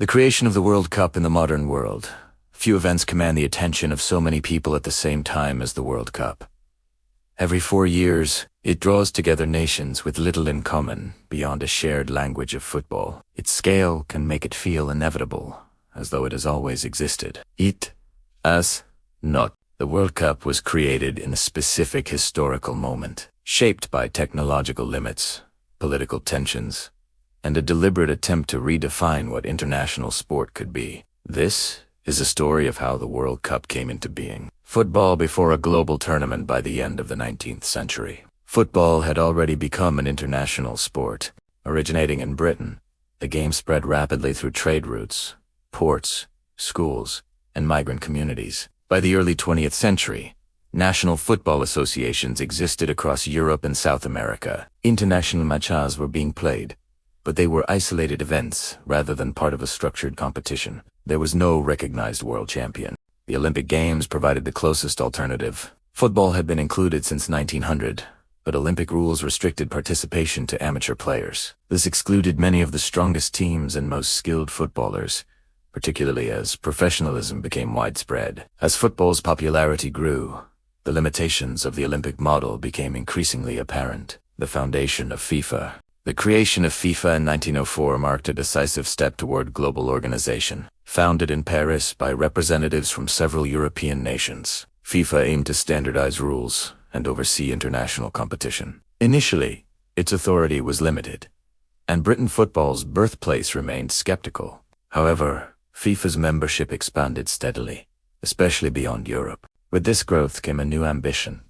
The creation of the World Cup in the modern world. Few events command the attention of so many people at the same time as the World Cup. Every 4 years, it draws together nations with little in common beyond a shared language of football. Its scale can make it feel inevitable, as though it has always existed. It, as, not. The World Cup was created in a specific historical moment, shaped by technological limits, political tensions, and a deliberate attempt to redefine what international sport could be. This is a story of how the World Cup came into being. Football before a global tournament by the end of the 19th century. Football had already become an international sport. Originating in Britain, the game spread rapidly through trade routes, ports, schools, and migrant communities. By the early 20th century, national football associations existed across Europe and South America. International matches were being played, but they were isolated events rather than part of a structured competition. There was no recognized world champion. The Olympic Games provided the closest alternative. Football had been included since 1900, but Olympic rules restricted participation to amateur players. This excluded many of the strongest teams and most skilled footballers, particularly as professionalism became widespread. As football's popularity grew, the limitations of the Olympic model became increasingly apparent. The foundation of FIFA. The creation of FIFA in 1904 marked a decisive step toward global organization. Founded in Paris by representatives from several European nations, FIFA aimed to standardize rules and oversee international competition. Initially, its authority was limited, and Britain football's birthplace remained skeptical. However, FIFA's membership expanded steadily, especially beyond Europe. With this growth came a new ambition: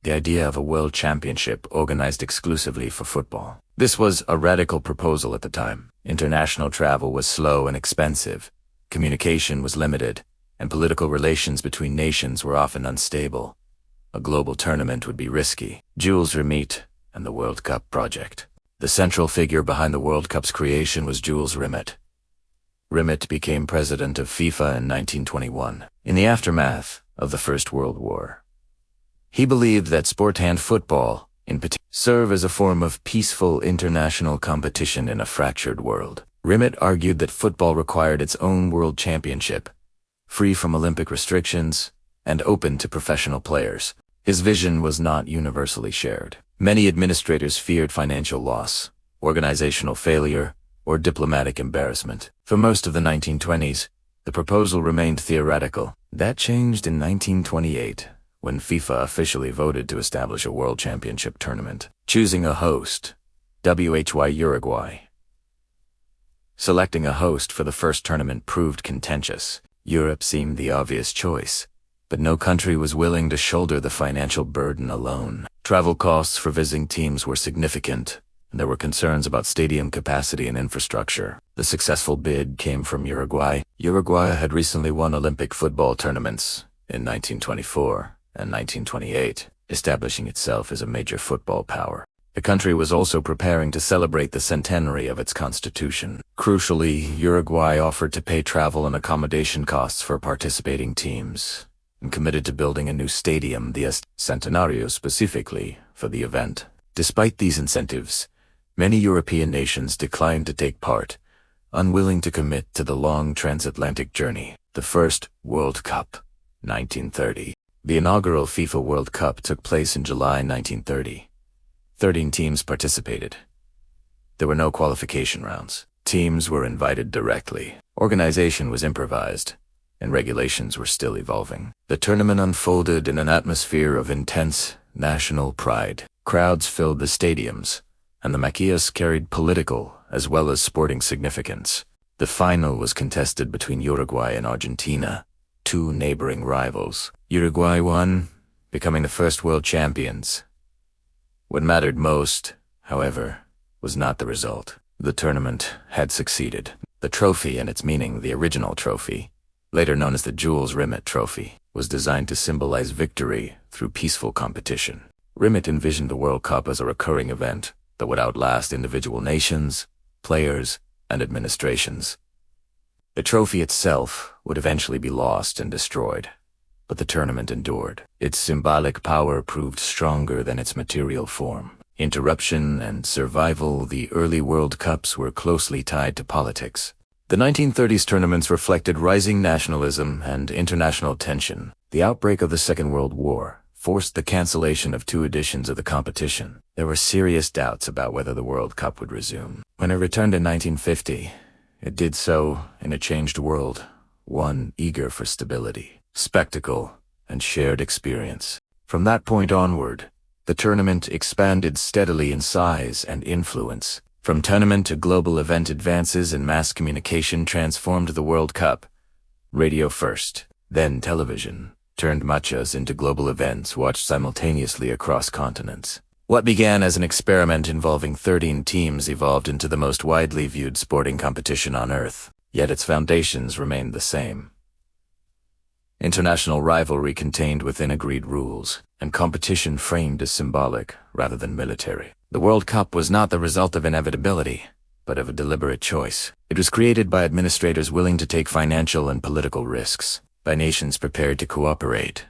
the idea of a world championship organized exclusively for football. This was a radical proposal at the time. International travel was slow and expensive, communication was limited, and political relations between nations were often unstable. A global tournament would be risky. Jules Rimet and the World Cup project. The central figure behind the World Cup's creation was Jules Rimet. Rimet became president of FIFA in 1921, in the aftermath of the First World War. He believed that sport and football, in particular, serve as a form of peaceful international competition in a fractured world. Rimet argued that football required its own world championship, free from Olympic restrictions and open to professional players. His vision was not universally shared. Many administrators feared financial loss, organizational failure, or diplomatic embarrassment. For most of the 1920s, the proposal remained theoretical. That changed in 1928, when FIFA officially voted to establish a World Championship tournament, choosing a host, Uruguay. Selecting a host for the first tournament proved contentious. Europe seemed the obvious choice, but no country was willing to shoulder the financial burden alone. Travel costs for visiting teams were significant, and there were concerns about stadium capacity and infrastructure. The successful bid came from Uruguay. Uruguay had recently won Olympic football tournaments in 1924 and 1928, establishing itself as a major football power. The country was also preparing to celebrate the centenary of its constitution. Crucially, Uruguay offered to pay travel and accommodation costs for participating teams, and committed to building a new stadium, the Centenario, specifically for the event. Despite these incentives, many European nations declined to take part, unwilling to commit to the long transatlantic journey. The first World Cup, 1930. The inaugural FIFA World Cup took place in July 1930. 13 teams participated. There were no qualification rounds. Teams were invited directly. Organization was improvised, and regulations were still evolving. The tournament unfolded in an atmosphere of intense national pride. Crowds filled the stadiums, and the Maquillas carried political as well as sporting significance. The final was contested between Uruguay and Argentina, two neighboring rivals. Uruguay won, becoming the first world champions. What mattered most, however, was not the result. The tournament had succeeded. The trophy, and its meaning, the original trophy, later known as the Jules Rimet Trophy, was designed to symbolize victory through peaceful competition. Rimet envisioned the World Cup as a recurring event that would outlast individual nations, players, and administrations. The trophy itself would eventually be lost and destroyed, but the tournament endured. Its symbolic power proved stronger than its material form. Interruption and survival. The early World Cups were closely tied to politics. The 1930s tournaments reflected rising nationalism and international tension. The outbreak of the Second World War forced the cancellation of 2 editions of the competition. There were serious doubts about whether the World Cup would resume. When it returned in 1950, it did so in a changed world, one eager for stability, spectacle, and shared experience. From that point onward, the tournament expanded steadily in size and influence. From tournament to global event, advances in mass communication transformed the World Cup. Radio first, then television, turned matches into global events watched simultaneously across continents. What began as an experiment involving 13 teams evolved into the most widely viewed sporting competition on Earth, yet its foundations remained the same. International rivalry contained within agreed rules, and competition framed as symbolic rather than military. The World Cup was not the result of inevitability, but of a deliberate choice. It was created by administrators willing to take financial and political risks, by nations prepared to cooperate,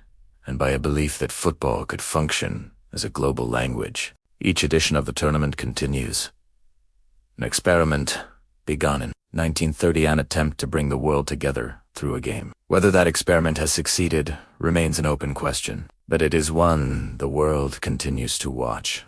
and by a belief that football could function as a global language. Each edition of the tournament continues. An experiment begun in 1930, an attempt to bring the world together through a game. Whether that experiment has succeeded remains an open question, but it is one the world continues to watch.